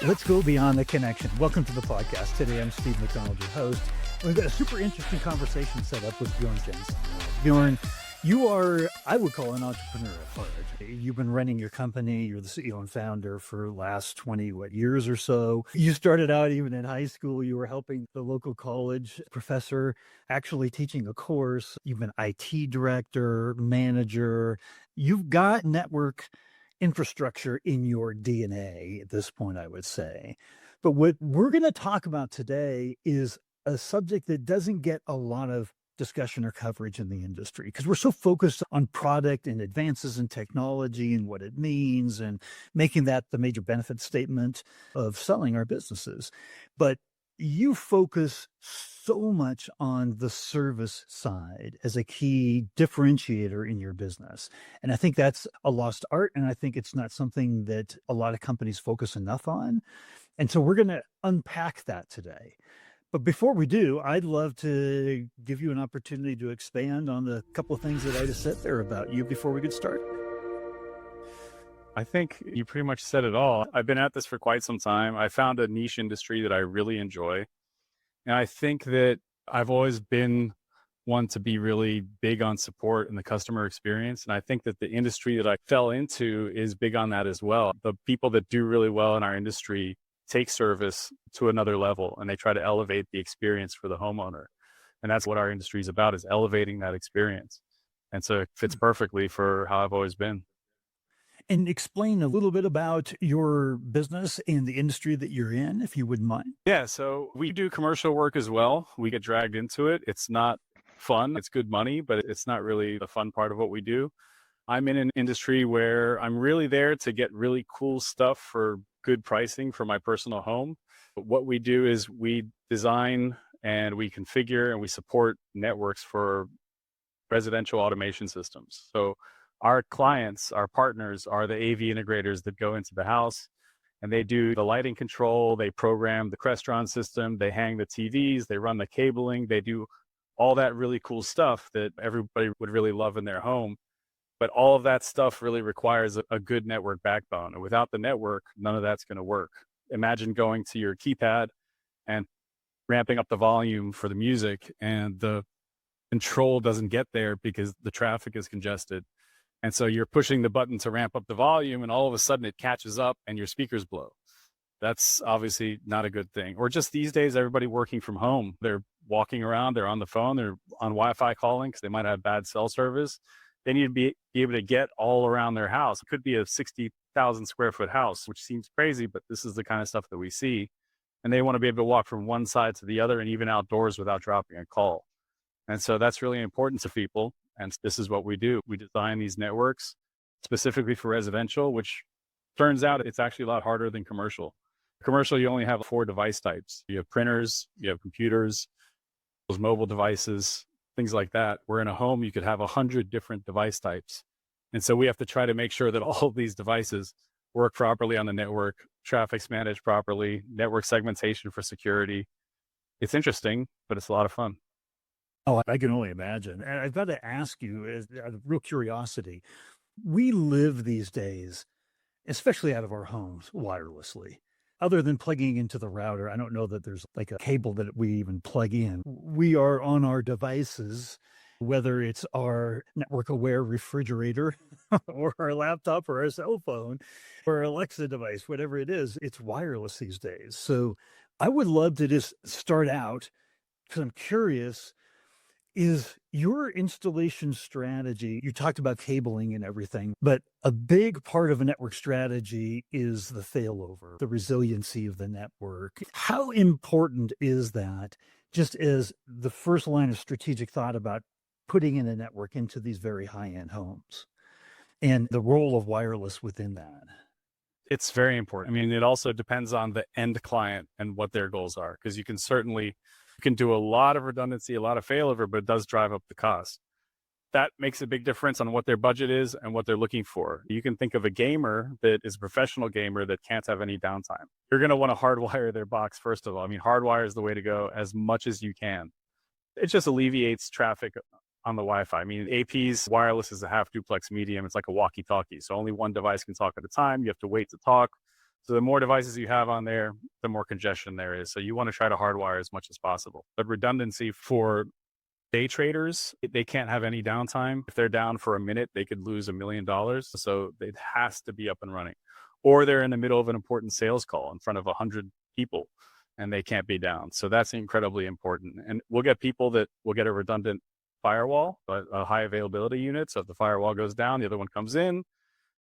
Let's go beyond the connection. Welcome to the podcast. Today, I'm Steve McDonald, your host. We've got a super interesting conversation set up with Bjørn Jensen. Bjørn, you are, I would call, an entrepreneur at heart. You've been running your company. You're the CEO and founder for the last 20 years or so. You started out even in high school. You were helping the local college professor, actually teaching a course. You've been IT director, manager. You've got network infrastructure in your DNA at this point, I would say. But what we're going to talk about today is a subject that doesn't get a lot of discussion or coverage in the industry because we're so focused on product and advances in technology and what it means and making that the major benefit statement of selling our businesses. But you focus so much on the service side as a key differentiator in your business. And I think that's a lost art. And I think it's not something that a lot of companies focus enough on. And so we're going to unpack that today. But before we do, I'd love to give you an opportunity to expand on the couple of things that I just said there about you before we get started. I think you pretty much said it all. I've been at this for quite some time. I found a niche industry that I really enjoy. And I think that I've always been one to be really big on support and the customer experience. And I think that the industry that I fell into is big on that as well. The people that do really well in our industry take service to another level and they try to elevate the experience for the homeowner. And that's what our industry is about, is elevating that experience. And so it fits perfectly for how I've always been. And explain a little bit about your business and the industry that you're in, if you wouldn't mind. Yeah, so we do commercial work as well. We get dragged into it. It's not fun. It's good money, but it's not really the fun part of what we do. I'm in an industry where I'm really there to get really cool stuff for good pricing for my personal home. But what we do is we design and we configure and we support networks for residential automation systems. So our clients, our partners are the AV integrators that go into the house and they do the lighting control, they program the Crestron system, they hang the TVs, they run the cabling, they do all that really cool stuff that everybody would really love in their home. But all of that stuff really requires a good network backbone. And without the network, none of that's going to work. Imagine going to your keypad and ramping up the volume for the music and the control doesn't get there because the traffic is congested. And so you're pushing the button to ramp up the volume and all of a sudden it catches up and your speakers blow. That's obviously not a good thing. Or just these days, everybody working from home, they're walking around, they're on the phone, they're on Wi-Fi calling because they might have bad cell service. They need to be able to get all around their house. It could be a 60,000 square foot house, which seems crazy, but this is the kind of stuff that we see. And they want to be able to walk from one side to the other and even outdoors without dropping a call. And so that's really important to people. And this is what we do. We design these networks specifically for residential, which turns out it's actually a lot harder than commercial. Commercial, you only have 4 device types. You have printers, you have computers, those mobile devices, things like that. Where in a home, you could have 100 different device types. And so we have to try to make sure that all of these devices work properly on the network, traffic's managed properly, network segmentation for security. It's interesting, but it's a lot of fun. Oh, I can only imagine. And I've got to ask you, as out of real curiosity, we live these days, especially out of our homes, wirelessly. Other than plugging into the router, I don't know that there's like a cable that we even plug in. We are on our devices, whether it's our network-aware refrigerator or our laptop or our cell phone or our Alexa device, whatever it is, it's wireless these days. So I would love to just start out, because I'm curious, is your installation strategy, you talked about cabling and everything, but a big part of a network strategy is the failover, the resiliency of the network. How important is that just as the first line of strategic thought about putting in a network into these very high-end homes and the role of wireless within that? It's very important. I mean, it also depends on the end client and what their goals are, because you can do a lot of redundancy, a lot of failover, but it does drive up the cost. That makes a big difference on what their budget is and what they're looking for. You can think of a gamer that is a professional gamer that can't have any downtime. You're going to want to hardwire their box, first of all. I mean, hardwire is the way to go as much as you can. It just alleviates traffic on the Wi-Fi. I mean, AP's wireless is a half duplex medium. It's like a walkie-talkie. So only one device can talk at a time. You have to wait to talk. So the more devices you have on there, the more congestion there is. So you want to try to hardwire as much as possible. But redundancy for day traders, they can't have any downtime. If they're down for a minute, they could lose $1 million. So it has to be up and running. Or they're in the middle of an important sales call in front of 100 people and they can't be down. So that's incredibly important. And we'll get people that will get a redundant firewall, but a high availability unit. So if the firewall goes down, the other one comes in.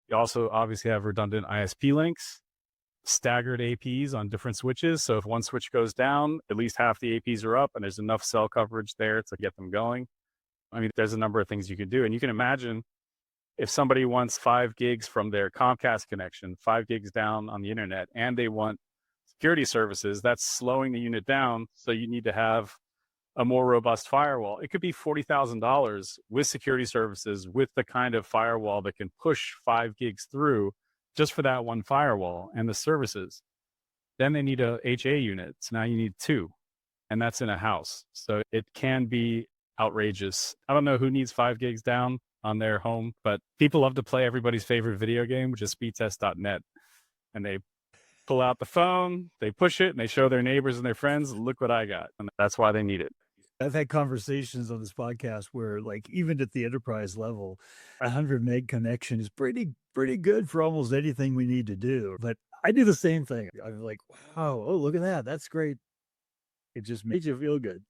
You also obviously have redundant ISP links, staggered APs on different switches. So if one switch goes down, at least half the APs are up and there's enough cell coverage there to get them going. I mean, there's a number of things you can do. And you can imagine if somebody wants 5 gigs from their Comcast connection, 5 gigs down on the internet, and they want security services, that's slowing the unit down. So you need to have a more robust firewall. It could be $40,000 with security services, with the kind of firewall that can push 5 gigs through just for that one firewall and the services. Then they need a HA unit. So now you need 2, and that's in a house. So it can be outrageous. I don't know who needs 5 gigs down on their home, but people love to play everybody's favorite video game, which is speedtest.net. And they pull out the phone, they push it, and they show their neighbors and their friends, look what I got. And that's why they need it. I've had conversations on this podcast where, like, even at the enterprise level, 100 meg connection is pretty good for almost anything we need to do. But I do the same thing. I'm like, wow, oh, look at that. That's great. It just makes you feel good.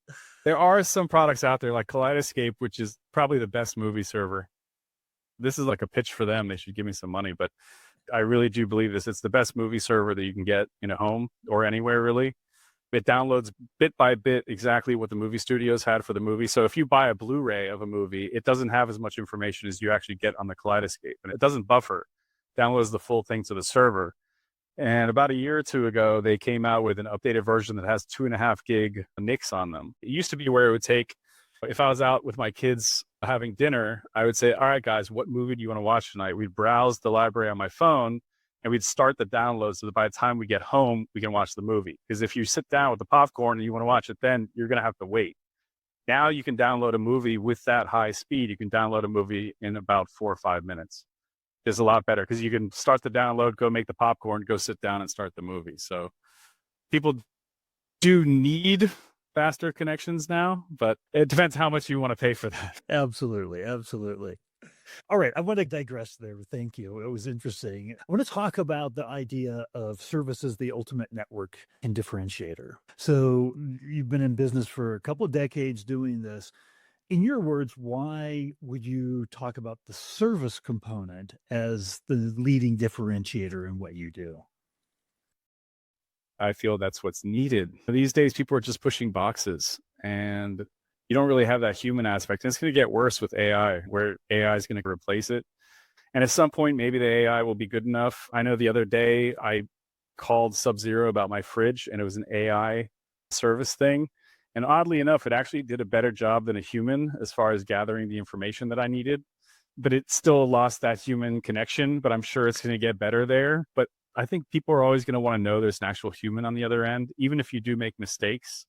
There are some products out there like Kaleidoscape, which is probably the best movie server. This is like a pitch for them. They should give me some money, but I really do believe this. It's the best movie server that you can get in a home or anywhere, really. It downloads bit by bit exactly what the movie studios had for the movie. So if you buy a Blu-ray of a movie, it doesn't have as much information as you actually get on the Kaleidoscape, and it doesn't buffer. Downloads the full thing to the server. And about a year or 2 ago, they came out with an updated version that has 2.5 gig NICs on them. It used to be where it would take, if I was out with my kids having dinner, I would say, all right, guys, what movie do you want to watch tonight? We'd browse the library on my phone and we'd start the download so that by the time we get home, we can watch the movie. Because if you sit down with the popcorn and you want to watch it, then you're going to have to wait. Now you can download a movie with that high speed. You can download a movie in about 4 or 5 minutes. It's a lot better because you can start the download, go make the popcorn, go sit down and start the movie. So people do need faster connections now, but it depends how much you want to pay for that. Absolutely. All right. I want to digress there. Thank you. It was interesting. I want to talk about the idea of service as the ultimate network and differentiator. So you've been in business for a couple of decades doing this. In your words, why would you talk about the service component as the leading differentiator in what you do? I feel that's what's needed. These days, people are just pushing boxes and you don't really have that human aspect. And it's going to get worse with AI, where AI is going to replace it. And at some point, maybe the AI will be good enough. I know the other day I called Sub-Zero about my fridge and it was an AI service thing. And oddly enough, it actually did a better job than a human as far as gathering the information that I needed. But it still lost that human connection, but I'm sure it's going to get better there. But I think people are always going to want to know there's an actual human on the other end. Even if you do make mistakes,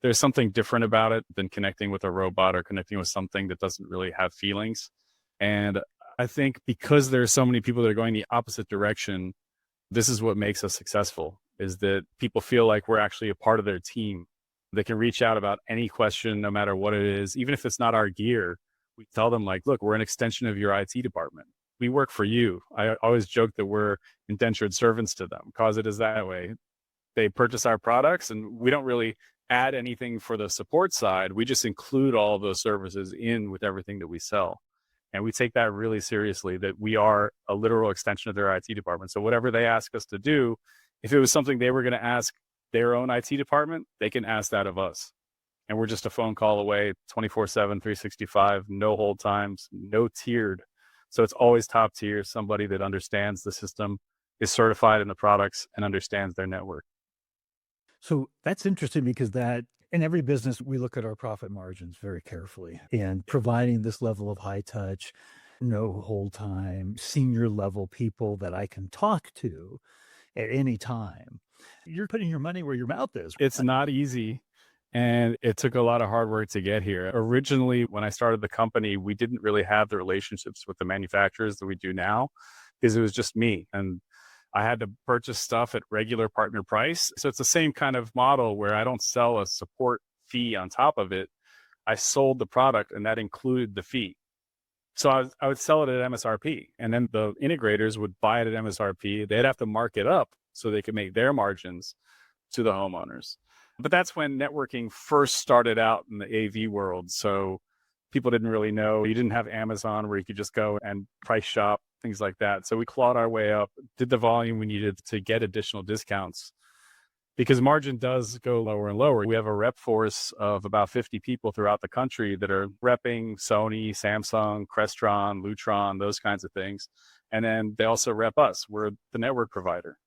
there's something different about it than connecting with a robot or connecting with something that doesn't really have feelings. And I think because there's so many people that are going the opposite direction, this is what makes us successful, is that people feel like we're actually a part of their team. They can reach out about any question, no matter what it is. Even if it's not our gear, we tell them like, look, we're an extension of your IT department. We work for you. I always joke that we're indentured servants to them because it is that way. They purchase our products and we don't really add anything for the support side. We just include all of those services in with everything that we sell. And we take that really seriously, that we are a literal extension of their IT department. So whatever they ask us to do, if it was something they were going to ask their own IT department, they can ask that of us. And we're just a phone call away, 24/7, 365, no hold times, no tiered. So it's always top tier, somebody that understands the system, is certified in the products, and understands their network. So that's interesting because that in every business, we look at our profit margins very carefully, and providing this level of high touch, no hold time, senior level people that I can talk to at any time. You're putting your money where your mouth is. It's not easy. And it took a lot of hard work to get here. Originally, when I started the company, we didn't really have the relationships with the manufacturers that we do now because it was just me. And I had to purchase stuff at regular partner price. So it's the same kind of model where I don't sell a support fee on top of it. I sold the product and that included the fee. So I would sell it at MSRP, and then the integrators would buy it at MSRP. They'd have to mark it up so they could make their margins to the homeowners. But that's when networking first started out in the AV world. So people didn't really know. You didn't have Amazon where you could just go and price shop, things like that. So we clawed our way up, did the volume we needed to get additional discounts, because margin does go lower and lower. We have a rep force of about 50 people throughout the country that are repping Sony, Samsung, Crestron, Lutron, those kinds of things. And then they also rep us. We're the network provider.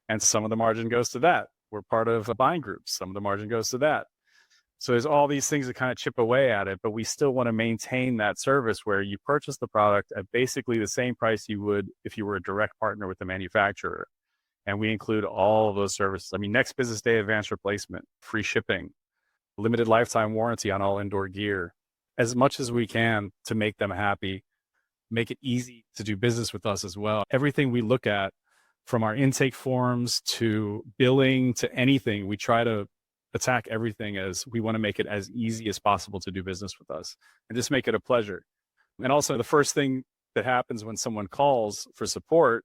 And some of the margin goes to that. We're part of buying groups. Some of the margin goes to that. So there's all these things that kind of chip away at it, but we still want to maintain that service where you purchase the product at basically the same price you would if you were a direct partner with the manufacturer. And we include all of those services. I mean, next business day advance replacement, free shipping, limited lifetime warranty on all indoor gear, as much as we can to make them happy, make it easy to do business with us as well. Everything we look at, from our intake forms to billing to anything, we try to attack everything as we want to make it as easy as possible to do business with us and just make it a pleasure. And also the first thing that happens when someone calls for support,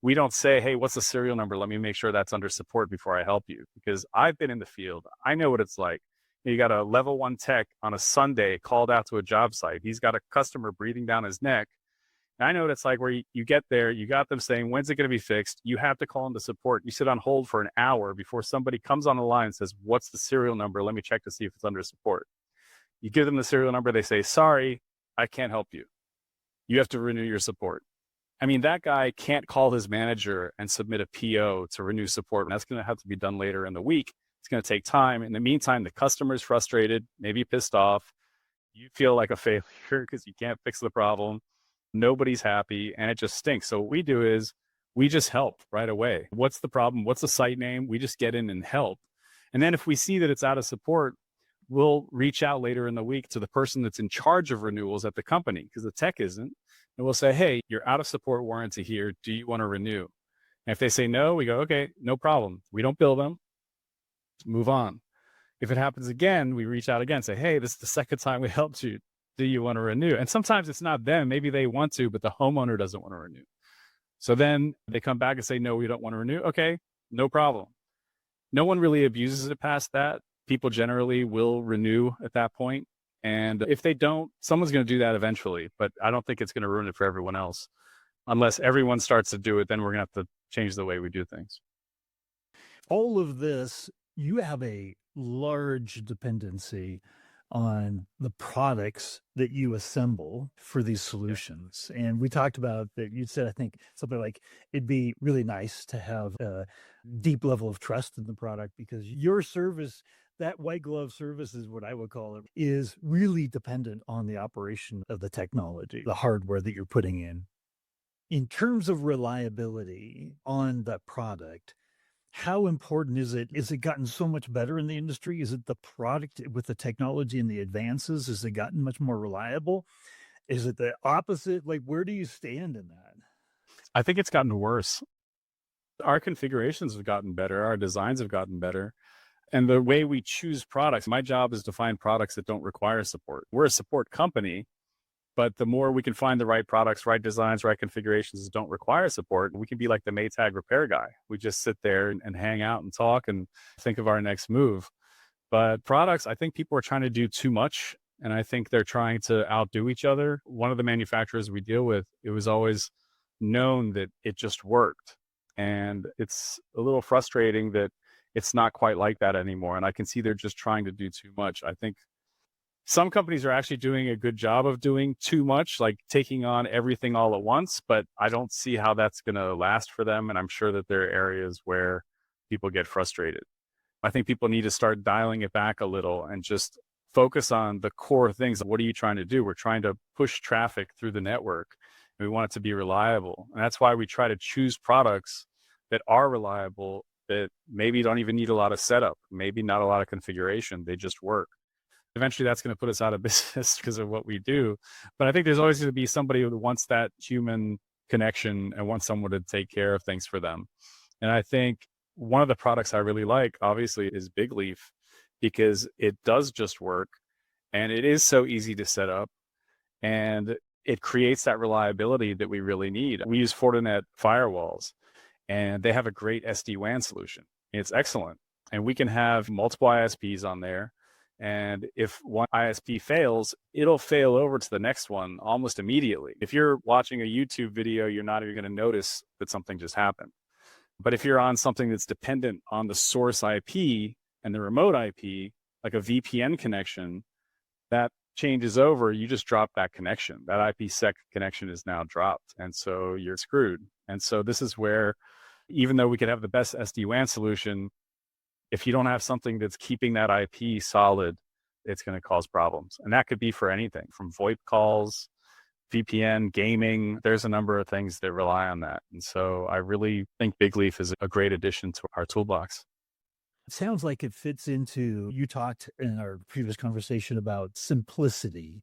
we don't say, hey, what's the serial number? Let me make sure that's under support before I help you. Because I've been in the field. I know what it's like. You got a level 1 tech on a Sunday called out to a job site. He's got a customer breathing down his neck. And I know what it's like where you get there, you got them saying, when's it going to be fixed? You have to call into support. You sit on hold for an hour before somebody comes on the line and says, what's the serial number? Let me check to see if it's under support. You give them the serial number. They say, sorry, I can't help you. You have to renew your support. I mean, that guy can't call his manager and submit a PO to renew support. And that's going to have to be done later in the week. It's going to take time. In the meantime, the customer's frustrated, maybe pissed off. You feel like a failure because you can't fix the problem. Nobody's happy, and it just stinks. So what we do is we just help right away. What's the problem? What's the site name? We just get in and help. And then if we see that it's out of support, we'll reach out later in the week to the person that's in charge of renewals at the company, because the tech isn't. And we'll say, hey, you're out of support warranty here. Do you want to renew? And if they say no, we go, okay, no problem. We don't bill them. Move on. If it happens again, we reach out again, say, hey, this is the second time we helped you. Do you want to renew? And sometimes it's not them. Maybe they want to, but the homeowner doesn't want to renew. So then they come back and say, no, we don't want to renew. Okay, no problem. No one really abuses it past that. People generally will renew at that point. And if they don't, someone's going to do that eventually, but I don't think it's going to ruin it for everyone else. Unless everyone starts to do it, then we're going to have to change the way we do things. All of this, you have a large dependency on the products that you assemble for these solutions. And we talked about that. You said, I think something like it'd be really nice to have a deep level of trust in the product, because your service, that white glove service is what I would call it, is really dependent on the operation of the technology, the hardware that you're putting in. In terms of reliability on the product, how important is it? Is it gotten so much better in the industry? Is it the product with the technology and the advances? Has it gotten much more reliable? Is it the opposite? Like, where do you stand in that? I think it's gotten worse. Our configurations have gotten better. Our designs have gotten better. And the way we choose products, my job is to find products that don't require support. We're a support company, but the more we can find the right products, right designs, right configurations that don't require support, we can be like the Maytag repair guy. We just sit there and hang out and talk and think of our next move. But products, I think people are trying to do too much, and I think they're trying to outdo each other. One of the manufacturers we deal with, it was always known that it just worked. And it's a little frustrating that it's not quite like that anymore. And I can see they're just trying to do too much. I think some companies are actually doing a good job of doing too much, like taking on everything all at once, but I don't see how that's going to last for them. And I'm sure that there are areas where people get frustrated. I think people need to start dialing it back a little and just focus on the core things. What are you trying to do? We're trying to push traffic through the network, and we want it to be reliable. And that's why we try to choose products that are reliable, that maybe don't even need a lot of setup, maybe not a lot of configuration. They just work. Eventually that's going to put us out of business because of what we do. But I think there's always going to be somebody who wants that human connection and want someone to take care of things for them. And I think one of the products I really like, obviously, is Bigleaf, because it does just work and it is so easy to set up and it creates that reliability that we really need. We use Fortinet firewalls and they have a great SD-WAN solution. It's excellent. And we can have multiple ISPs on there. And if one ISP fails, it'll fail over to the next one almost immediately. If you're watching a YouTube video, you're not even going to notice that something just happened. But if you're on something that's dependent on the source IP and the remote IP, like a VPN connection, that changes over, you just drop that connection. That IPsec connection is now dropped. And so you're screwed. And so this is where, even though we could have the best SD-WAN solution, if you don't have something that's keeping that IP solid, it's going to cause problems. And that could be for anything from VoIP calls, VPN, gaming. There's a number of things that rely on that. And so I really think Bigleaf is a great addition to our toolbox. It sounds like it fits into, you talked in our previous conversation about simplicity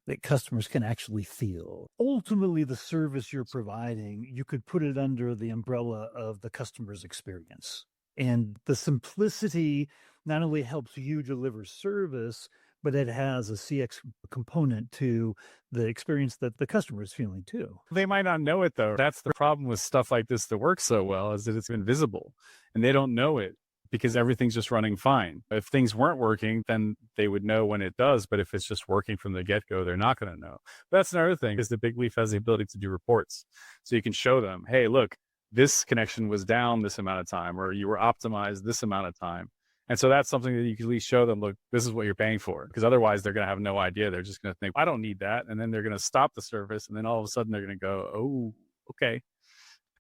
that customers can actually feel. Ultimately, the service you're providing, you could put it under the umbrella of the customer's experience. And the simplicity not only helps you deliver service, but it has a CX component to the experience that the customer is feeling too. They might not know it though. That's the problem with stuff like this that works so well, is that it's invisible and they don't know it because everything's just running fine. If things weren't working, then they would know when it does. But if it's just working from the get-go, they're not going to know. But that's another thing, is that Bigleaf has the ability to do reports. So you can show them, hey, look, this connection was down this amount of time, or you were optimized this amount of time. And so that's something that you can at least show them, look, this is what you're paying for. Because otherwise they're going to have no idea. They're just going to think, I don't need that. And then they're going to stop the service. And then all of a sudden they're going to go, oh, okay,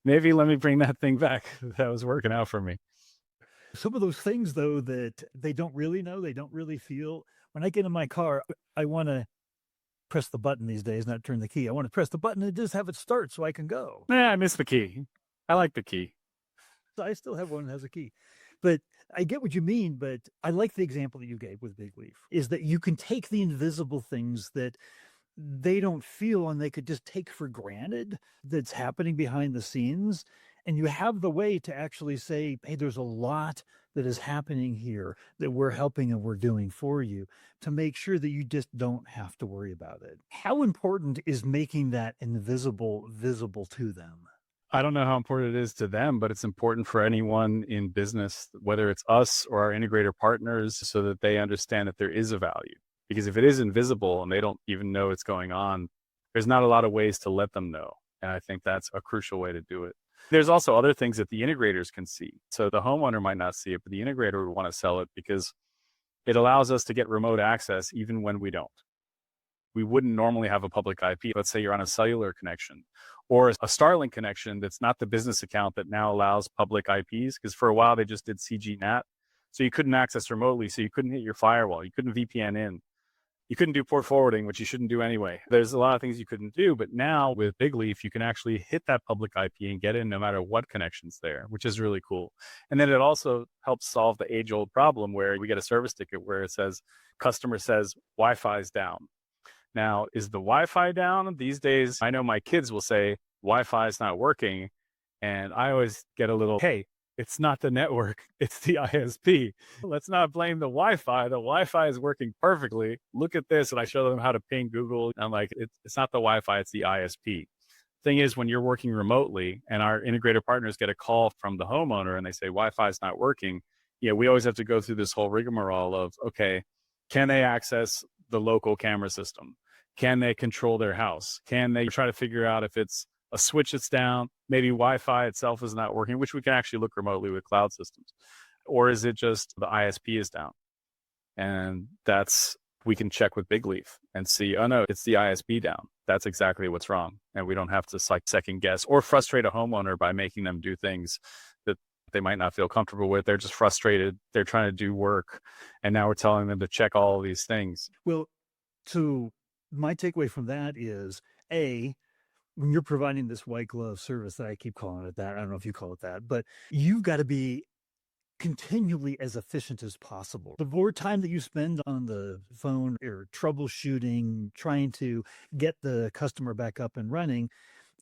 maybe let me bring that thing back. That was working out for me. Some of those things, though, that they don't really know, they don't really feel. When I get in my car, I want to press the button these days, not turn the key. I want to press the button and just have it start so I can go. Yeah, I miss the key. I like the key. I still have one that has a key. But I get what you mean, but I like the example that you gave with Bigleaf, is that you can take the invisible things that they don't feel and they could just take for granted that's happening behind the scenes. And you have the way to actually say, hey, there's a lot that is happening here that we're helping and we're doing for you to make sure that you just don't have to worry about it. How important is making that invisible visible to them? I don't know how important it is to them, but it's important for anyone in business, whether it's us or our integrator partners, so that they understand that there is a value. Because if it is invisible and they don't even know it's going on, there's not a lot of ways to let them know. And I think that's a crucial way to do it. There's also other things that the integrators can see. So the homeowner might not see it, but the integrator would want to sell it because it allows us to get remote access even when we don't. We wouldn't normally have a public IP. Let's say you're on a cellular connection or a Starlink connection that's not the business account that now allows public IPs, because for a while they just did CGNAT. So you couldn't access remotely. So you couldn't hit your firewall. You couldn't VPN in. You couldn't do port forwarding, which you shouldn't do anyway. There's a lot of things you couldn't do. But now with Bigleaf, you can actually hit that public IP and get in no matter what connection's there, which is really cool. And then it also helps solve the age-old problem where we get a service ticket where it says, customer says, Wi-Fi's down. Now, is the Wi-Fi down? These days, I know my kids will say, Wi-Fi is not working. And I always get a little, hey, it's not the network, it's the ISP. Let's not blame the Wi-Fi. The Wi-Fi is working perfectly. Look at this. And I show them how to ping Google. I'm like, it's not the Wi-Fi, it's the ISP. Thing is, when you're working remotely and our integrator partners get a call from the homeowner and they say Wi-Fi is not working, we always have to go through this whole rigmarole of, okay, can they access the local camera system? Can they control their house? Can they try to figure out if it's a switch that's down, maybe Wi-Fi itself is not working, which we can actually look remotely with cloud systems, or is it just the ISP is down? And we can check with Bigleaf and see, oh no, it's the ISP down. That's exactly what's wrong. And we don't have to second guess or frustrate a homeowner by making them do things that they might not feel comfortable with. They're just frustrated. They're trying to do work. And now we're telling them to check all of these things. Well, so my takeaway from that is, when you're providing this white glove service, that I keep calling it that, I don't know if you call it that, but you've got to be continually as efficient as possible. The more time that you spend on the phone or troubleshooting, trying to get the customer back up and running,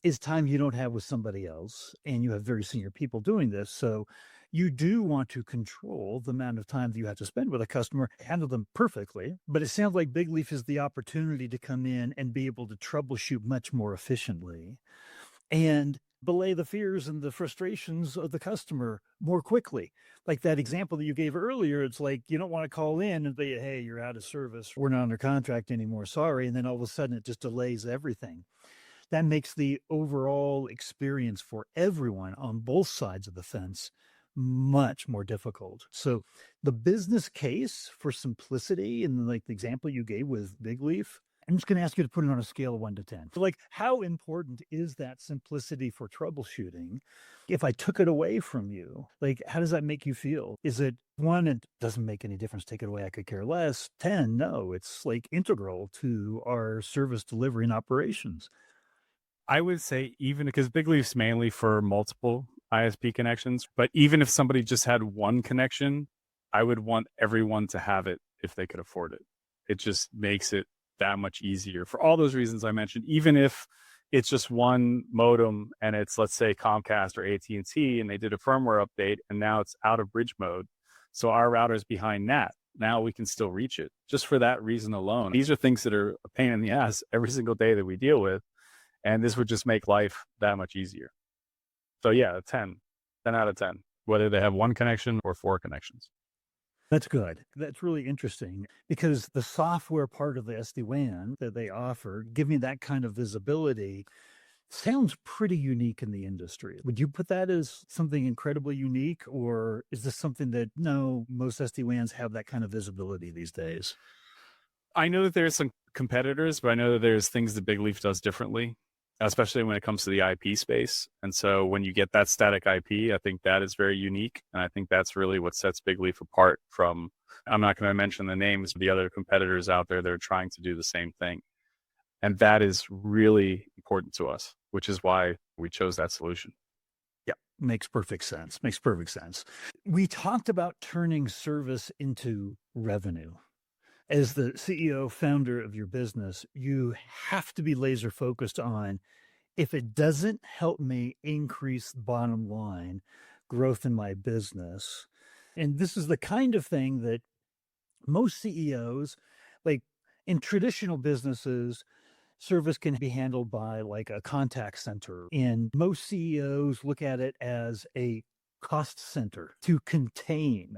is time you don't have with somebody else, and you have very senior people doing this. So you do want to control the amount of time that you have to spend with a customer, handle them perfectly. But it sounds like Bigleaf is the opportunity to come in and be able to troubleshoot much more efficiently and belay the fears and the frustrations of the customer more quickly. Like that example that you gave earlier, it's like you don't want to call in and say, hey, you're out of service. We're not under contract anymore. Sorry. And then all of a sudden it just delays everything. That makes the overall experience for everyone on both sides of the fence much more difficult. So the business case for simplicity in like the example you gave with Bigleaf, I'm just going to ask you to put it on a scale of 1 to 10. Like, how important is that simplicity for troubleshooting? If I took it away from you, like, how does that make you feel? Is it 1, it doesn't make any difference, take it away, I could care less? 10, no, it's like integral to our service delivery and operations. I would say even because Bigleaf's mainly for multiple ISP connections, but even if somebody just had one connection, I would want everyone to have it if they could afford it. It just makes it that much easier for all those reasons I mentioned. Even if it's just one modem and it's, let's say, Comcast or AT&T, and they did a firmware update and now it's out of bridge mode, so our router's behind NAT. Now we can still reach it just for that reason alone. These are things that are a pain in the ass every single day that we deal with, and this would just make life that much easier. So yeah, 10 out of 10, whether they have one connection or 4 connections. That's good. That's really interesting because the software part of the SD-WAN that they offer, giving that kind of visibility, sounds pretty unique in the industry. Would you put that as something incredibly unique, or is this something that, no, most SD-WANs have that kind of visibility these days? I know that there's some competitors, but I know that there's things that Bigleaf does differently, especially when it comes to the IP space. And so when you get that static IP, I think that is very unique. And I think that's really what sets Bigleaf apart from, I'm not going to mention the names of the other competitors out there that are trying to do the same thing. And that is really important to us, which is why we chose that solution. Yeah, makes perfect sense. Makes perfect sense. We talked about turning service into revenue. As the CEO, founder of your business, you have to be laser focused on, if it doesn't help me increase the bottom line growth in my business. And this is the kind of thing that most CEOs, like in traditional businesses, service can be handled by like a contact center. And most CEOs look at it as a cost center to contain.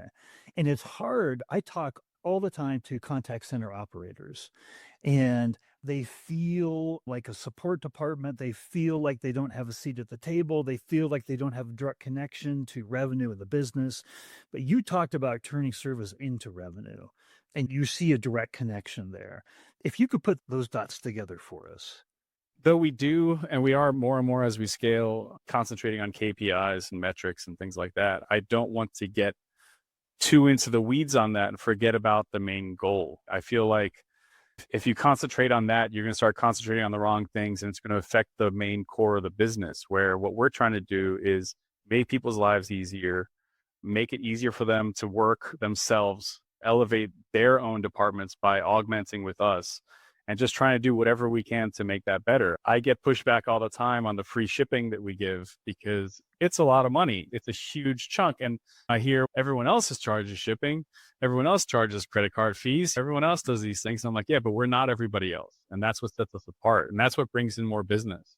And it's hard. I talk all the time to contact center operators, and they feel like a support department. They feel like they don't have a seat at the table. They feel like they don't have a direct connection to revenue of the business. But you talked about turning service into revenue, and you see a direct connection there. If you could put those dots together for us. Though we do, and we are more and more as we scale, concentrating on KPIs and metrics and things like that, I don't want to get too into the weeds on that and forget about the main goal. I feel like if you concentrate on that, you're going to start concentrating on the wrong things, and it's going to affect the main core of the business, where what we're trying to do is make people's lives easier, make it easier for them to work themselves, elevate their own departments by augmenting with us, and just trying to do whatever we can to make that better. I get pushback all the time on the free shipping that we give because it's a lot of money. It's a huge chunk. And I hear everyone else charges shipping. Everyone else charges credit card fees. Everyone else does these things. And I'm like, yeah, but we're not everybody else. And that's what sets us apart. And that's what brings in more business.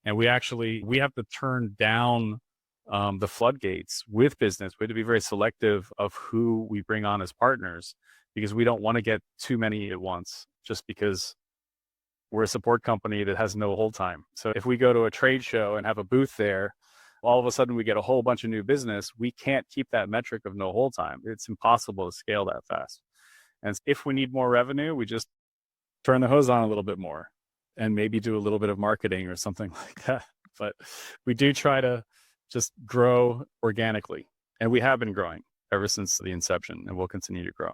And we have to turn down the floodgates with business. We have to be very selective of who we bring on as partners, because we don't want to get too many at once, just because we're a support company that has no hold time. So if we go to a trade show and have a booth there, all of a sudden we get a whole bunch of new business. We can't keep that metric of no hold time. It's impossible to scale that fast. And if we need more revenue, we just turn the hose on a little bit more and maybe do a little bit of marketing or something like that. But we do try to just grow organically. And we have been growing ever since the inception, and we'll continue to grow.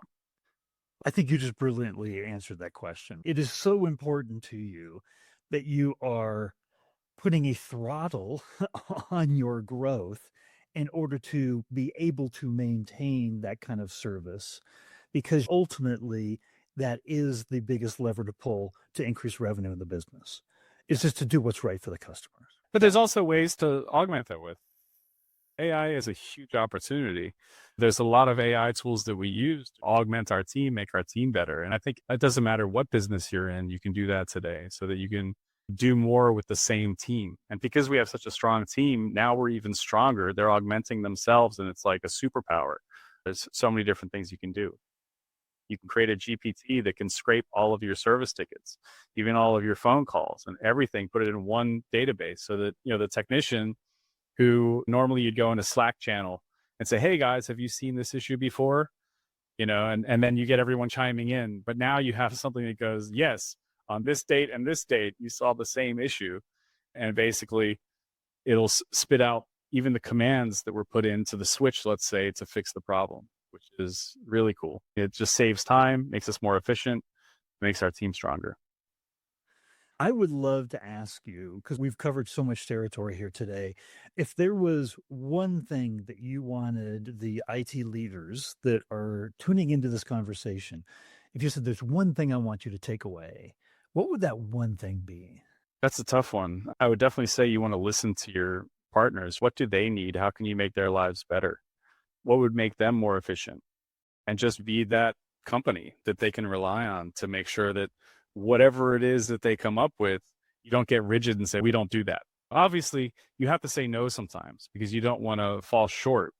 I think you just brilliantly answered that question. It is so important to you that you are putting a throttle on your growth in order to be able to maintain that kind of service, because ultimately that is the biggest lever to pull to increase revenue in the business. It's just to do what's right for the customers. But there's also ways to augment that with. AI is a huge opportunity. There's a lot of AI tools that we use to augment our team, make our team better. And I think it doesn't matter what business you're in, you can do that today so that you can do more with the same team. And because we have such a strong team, now we're even stronger. They're augmenting themselves and it's like a superpower. There's so many different things you can do. You can create a GPT that can scrape all of your service tickets, even all of your phone calls and everything, put it in one database so that, the technician who normally you'd go in a Slack channel and say, hey guys, have you seen this issue before? And then you get everyone chiming in. But now you have something that goes, yes, on this date and this date, you saw the same issue. And basically it'll spit out even the commands that were put into the switch, let's say, to fix the problem, which is really cool. It just saves time, makes us more efficient, makes our team stronger. I would love to ask you, because we've covered so much territory here today, if there was one thing that you wanted the IT leaders that are tuning into this conversation, if you said there's one thing I want you to take away, what would that one thing be? That's a tough one. I would definitely say you want to listen to your partners. What do they need? How can you make their lives better? What would make them more efficient? And just be that company that they can rely on to make sure that whatever it is that they come up with, you don't get rigid and say, we don't do that. Obviously, you have to say no sometimes because you don't want to fall short.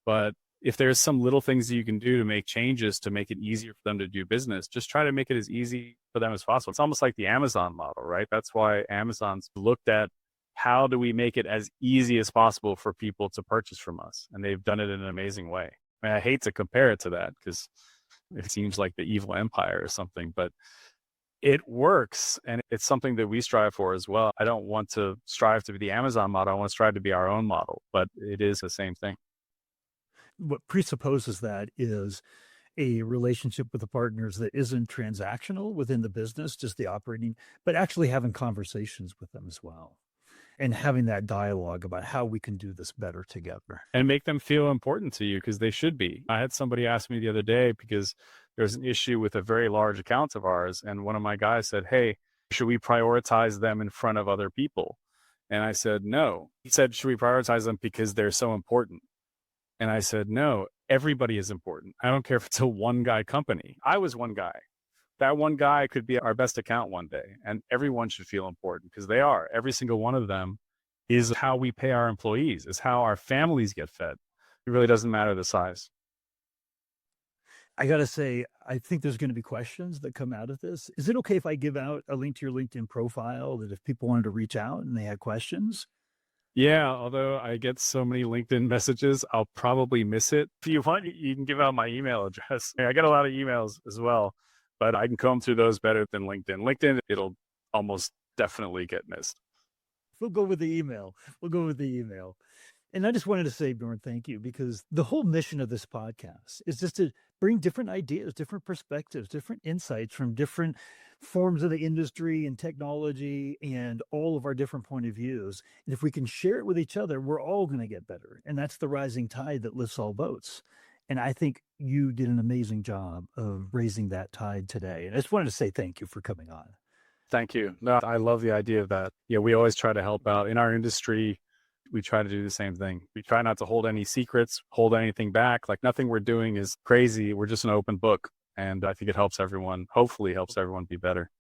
But if there's some little things that you can do to make changes to make it easier for them to do business, just try to make it as easy for them as possible. It's almost like the Amazon model, right? That's why Amazon's looked at how do we make it as easy as possible for people to purchase from us? And they've done it in an amazing way. I mean, I hate to compare it to that because it seems like the evil empire or something, but it works. And it's something that we strive for as well. I don't want to strive to be the Amazon model. I want to strive to be our own model, but it is the same thing. What presupposes that is a relationship with the partners that isn't transactional within the business, just the operating, but actually having conversations with them as well and having that dialogue about how we can do this better together. And make them feel important to you because they should be. I had somebody ask me the other day because there's an issue with a very large account of ours. And one of my guys said, hey, should we prioritize them in front of other people? And I said, no. He said, should we prioritize them because they're so important? And I said, no, everybody is important. I don't care if it's a one guy company. I was one guy. That one guy could be our best account one day, and everyone should feel important because they are. Every single one of them is how we pay our employees, is how our families get fed. It really doesn't matter the size. I got to say, I think there's going to be questions that come out of this. Is it okay if I give out a link to your LinkedIn profile that if people wanted to reach out and they had questions? Yeah, although I get so many LinkedIn messages, I'll probably miss it. If you want, you can give out my email address. I get a lot of emails as well, but I can comb through those better than LinkedIn. LinkedIn, it'll almost definitely get missed. We'll go with the email. And I just wanted to say, Bjørn, thank you, because the whole mission of this podcast is just to bring different ideas, different perspectives, different insights from different forms of the industry and technology and all of our different point of views. And if we can share it with each other, we're all going to get better. And that's the rising tide that lifts all boats. And I think you did an amazing job of raising that tide today. And I just wanted to say thank you for coming on. Thank you. No, I love the idea of that. Yeah, we always try to help out in our industry. We try to do the same thing. We try not to hold any secrets, hold anything back. Like nothing we're doing is crazy. We're just an open book. And I think it helps everyone, hopefully helps everyone be better.